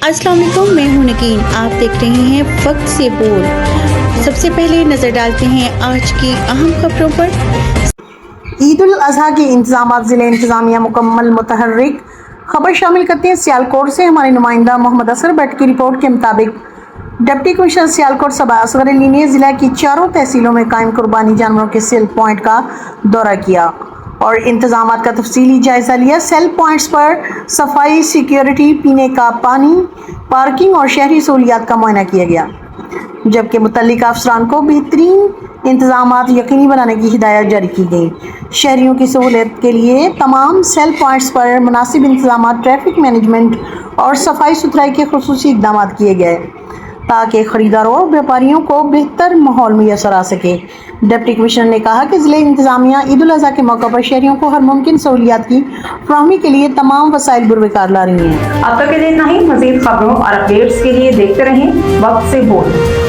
अस्सलाम वालेकुम, मैं हूं नगीन। आप देख रहे हैं वक्त से बोल। सबसे पहले नजर डालते हैं आज की अहम खबरों पर। ईद उल अजहा के इंतजाम ज़िले इंतजामिया मुकम्मल मुतहर्रिक। खबर शामिल करते हैं सियालकोट से। हमारे नुमाइंदा मोहम्मद असर भट्ट की रिपोर्ट के मुताबिक डिप्टी कमिश्नर सियालकोट सबा असगर अली ने ज़िला की चारों तहसीलों में कायम कुर्बानी जानवरों के सेल पॉइंट का दौरा किया और इंतजामात का तफसीली जायजा लिया। सेल पॉइंट्स पर सफाई, सिक्योरिटी, पीने का पानी, पार्किंग और शहरी सहूलियात का मुआयना किया गया, जबकि मुतल्लिका अफसरान को बेहतरीन इंतजामात यकीनी बनाने की हिदायत जारी की गई। शहरियों की सहूलियत के लिए तमाम सेल पॉइंट्स पर मुनासिब इंतजामात, ट्रैफिक मैनेजमेंट और सफाई सुथराई के खुसूसी इक़दाम किए गए ताकि खरीदारों और व्यापारियों को बेहतर माहौल मैसर आ सके। डिप्टी कमिश्नर ने कहा कि ज़िले इंतजामिया ईद उल अज़हा के मौके पर शहरियों को हर मुमकिन सहूलियात की फराहमी के लिए तमाम वसाइल बुरविकार ला रही हैं। अब तक के लिए इतना ही। मज़ीद खबरों और अपडेट्स के लिए देखते रहें वक्त से बोल।